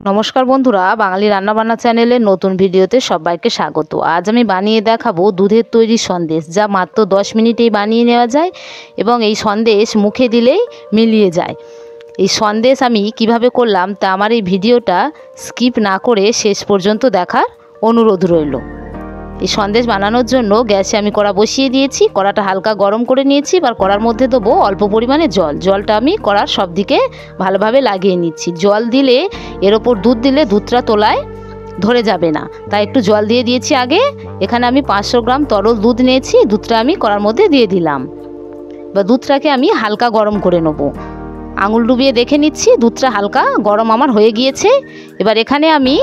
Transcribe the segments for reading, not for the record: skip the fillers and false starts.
নমস্কার বন্ধুরা, বাঙালি রান্নাবান্না চ্যানেলের নতুন ভিডিওতে সবাইকে স্বাগত। আজ আমি বানিয়ে দেখাবো দুধের তৈরি সন্দেশ, যা মাত্র 10 মিনিটেই বানিয়ে নেওয়া যায় এবং এই সন্দেশ মুখে দিলেই মিলিয়ে যায়। এই সন্দেশ আমি কিভাবে করলাম তা আমার এই ভিডিওটা স্কিপ না করে শেষ পর্যন্ত দেখার অনুরোধ রইল। এই সন্দেশ বানানোর জন্য গ্যাসে আমি কড়া বসিয়ে দিয়েছি। কড়াটা হালকা গরম করে নিয়েছি। এবার কড়ার মধ্যে দেবো অল্প পরিমাণে জল। জলটা আমি কড়ার সব দিকে ভালোভাবে লাগিয়ে নিচ্ছি। জল দিলে এর ওপর দুধ দিলে দুধটা তোলায় ধরে যাবে না, তাই একটু জল দিয়ে দিয়েছি আগে। এখানে আমি 500 গ্রাম তরল দুধ নিয়েছি। দুধটা আমি কড়ার মধ্যে দিয়ে দিলাম। এবার দুধটাকে আমি হালকা গরম করে নেবো। আঙুল ডুবিয়ে দেখে নিচ্ছি দুধটা হালকা গরম আমার হয়ে গিয়েছে। এবার এখানে আমি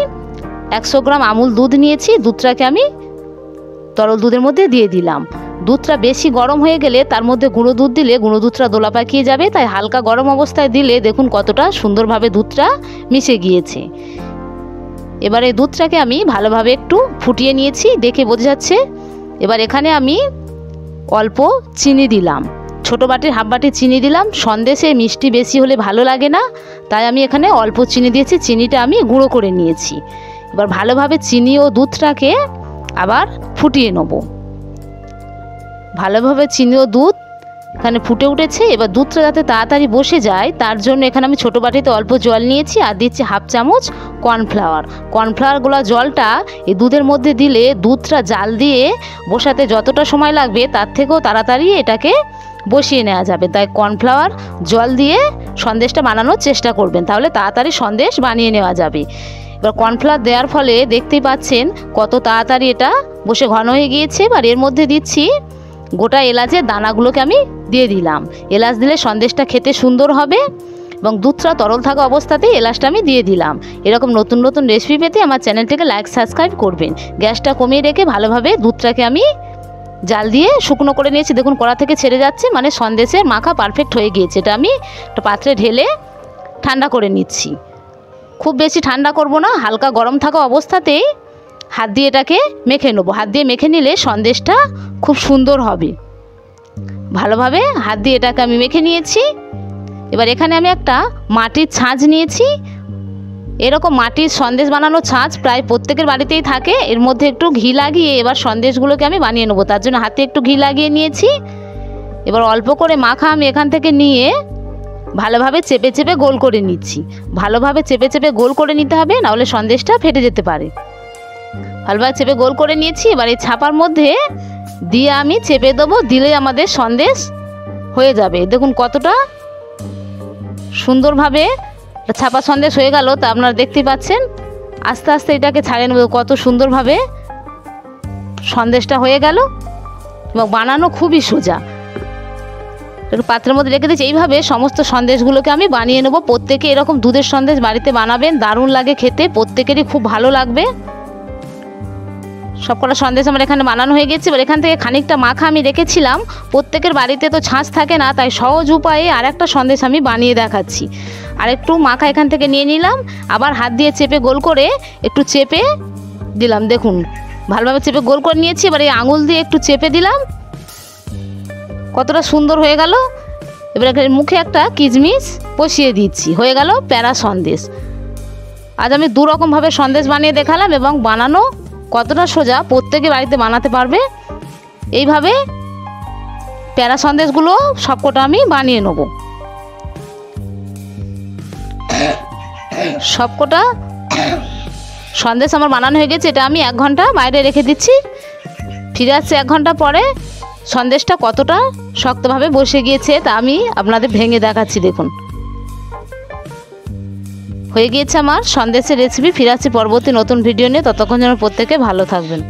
100 গ্রাম আমুল দুধ নিয়েছি। দুধটাকে আমি তরল দুধের মধ্যে দিয়ে দিলাম। দুধটা বেশি গরম হয়ে গেলে তার মধ্যে গুঁড়ো দুধ দিলে গুঁড়ো দুধটা দোলা পাকিয়ে যাবে, তাই হালকা গরম অবস্থায় দিলে দেখুন কতটা সুন্দরভাবে দুধটা মিশে গিয়েছে। এবার এই দুধটাকে আমি ভালোভাবে একটু ফুটিয়ে নিয়েছি, দেখে বোঝা যাচ্ছে। এবার এখানে আমি অল্প চিনি দিলাম, ছোটো বাটির হাফ বাটি চিনি দিলাম। সন্দেশে মিষ্টি বেশি হলে ভালো লাগে না, তাই আমি এখানে অল্প চিনি দিয়েছি। চিনিটা আমি গুঁড়ো করে নিয়েছি। এবার ভালোভাবে চিনি ও দুধটাকে আবার ফুটিয়ে নেব। ভালোভাবে চিনি ও দুধ এখানে ফুটে উঠেছে। এবার দুধটা যাতে তাড়াতাড়ি বসে যায় তার জন্য এখানে আমি ছোটো বাটিতে অল্প জল নিয়েছি আর দিচ্ছি হাফ চামচ কর্নফ্লাওয়ার। কর্নফ্লাওয়ারগুলো জলটা এই দুধের মধ্যে দিলে দুধটা জাল দিয়ে বসাতে যতটা সময় লাগবে তার থেকেও তাড়াতাড়ি এটাকে বসিয়ে নেওয়া যাবে, তাই কর্নফ্লাওয়ার জল দিয়ে সন্দেশটা বানানোর চেষ্টা করবেন, তাহলে তাড়াতাড়ি সন্দেশ বানিয়ে নেওয়া যাবে। এবার কর্নফ্লাওয়ার দেওয়ার ফলে দেখতেই পাচ্ছেন কত তাড়াতাড়ি এটা বসে ঘন হয়ে গিয়েছে। এবার এর মধ্যে দিচ্ছি গোটা এলাচের দানাগুলোকে আমি দিয়ে দিলাম। এলাচ দিলে সন্দেশটা খেতে সুন্দর হবে এবং দুধটা তরল থাকা অবস্থাতেই এলাচটা আমি দিয়ে দিলাম। এরকম নতুন নতুন রেসিপি পেতে আমার চ্যানেলটিকে লাইক সাবস্ক্রাইব করবেন। গ্যাসটা কমিয়ে রেখে ভালোভাবে দুধটাকে আমি জাল দিয়ে শুকনো করে নিয়েছি। দেখুন কড়া থেকে ছেড়ে যাচ্ছে, মানে সন্দেশের মাখা পারফেক্ট হয়ে গিয়েছে। এটা আমি একটা পাত্রে ঢেলে ঠান্ডা করে নিচ্ছি। খুব বেশি ঠান্ডা করব না, হালকা গরম থাকা অবস্থাতেই হাত দিয়ে এটাকে মেখে নেবো। হাত দিয়ে মেখে নিলে সন্দেশটা খুব সুন্দর হবে। ভালোভাবে হাত দিয়ে এটাকে আমি মেখে নিয়েছি। এবার এখানে আমি একটা মাটির ছাঁচ নিয়েছি। এরকম মাটির সন্দেশ বানানোর ছাঁচ প্রায় প্রত্যেকের বাড়িতেই থাকে। এর মধ্যে একটু ঘি লাগিয়ে এবার সন্দেশগুলোকে আমি বানিয়ে নেবো। তার জন্য হাতে একটু ঘি লাগিয়ে নিয়েছি। এবার অল্প করে মাখা আমি এখান থেকে নিয়ে ভালোভাবে চেপে চেপে গোল করে নিচ্ছি। ভালোভাবে চেপে চেপে গোল করে নিতে হবে, নাহলে সন্দেশটা ফেটে যেতে পারে। ভালোভাবে চেপে গোল করে নিয়েছি। এবার এই ছাপার মধ্যে দিয়ে আমি চেপে দেবো, দিলে আমাদের সন্দেশ হয়ে যাবে। দেখুন কতটা সুন্দরভাবে ছাপা সন্দেশ হয়ে গেল, তা আপনারা দেখতে পাচ্ছেন। আস্তে আস্তে এটাকে ছাড়িয়ে নেব। কত সুন্দরভাবে সন্দেশটা হয়ে গেল এবং বানানো খুবই সোজা। একটু পাত্রের মধ্যে রেখে দিচ্ছি। এইভাবে সমস্ত সন্দেশগুলোকে আমি বানিয়ে নেব। প্রত্যেকে এরকম দুধের সন্দেশ বাড়িতে বানাবেন, দারুণ লাগে খেতে, প্রত্যেকেরই খুব ভালো লাগবে। সবকটা সন্দেশ আমার এখানে বানানো হয়ে গেছে। এবার এখান থেকে খানিকটা মাখা আমি রেখেছিলাম। প্রত্যেকের বাড়িতে তো ছাঁচ থাকে না, তাই সহজ উপায়ে আরেকটা সন্দেশ আমি বানিয়ে দেখাচ্ছি। আর একটু মাখা এখান থেকে নিয়ে নিলাম, আবার হাত দিয়ে চেপে গোল করে একটু চেপে দিলাম। দেখুন ভালোভাবে চেপে গোল করে নিয়েছি। এবার এই আঙুল দিয়ে একটু চেপে দিলাম, কতটা সুন্দর হয়ে গেল। এবার মুখে একটা কিশমিশ বসিয়ে দিচ্ছি। হয়ে গেল প্যারা সন্দেশ। আজ আমি দু রকমভাবে সন্দেশ বানিয়ে দেখালাম এবং বানানো কতটা সোজা, প্রত্যেকে বাড়িতে বানাতে পারবে। এইভাবে প্যারা সন্দেশগুলো সবকটা আমি বানিয়ে নেব। সবকটা সন্দেশ আমার বানানো হয়ে গেছে। এটা আমি 1 ঘন্টা বাইরে রেখে দিচ্ছি। ফিরে আসছে 1 ঘন্টা পরে। সন্দেশটা কতটা শক্তভাবে বসে গিয়েছে তা আমি আপনাদের ভেঙে দেখাচ্ছি। দেখুন হয়ে গিয়েছে আমার সন্দেশের রেসিপি। ফিরে আসছি পরবর্তী নতুন ভিডিও নিয়ে। ততক্ষণ যেন প্রত্যেকে ভালো থাকবেন।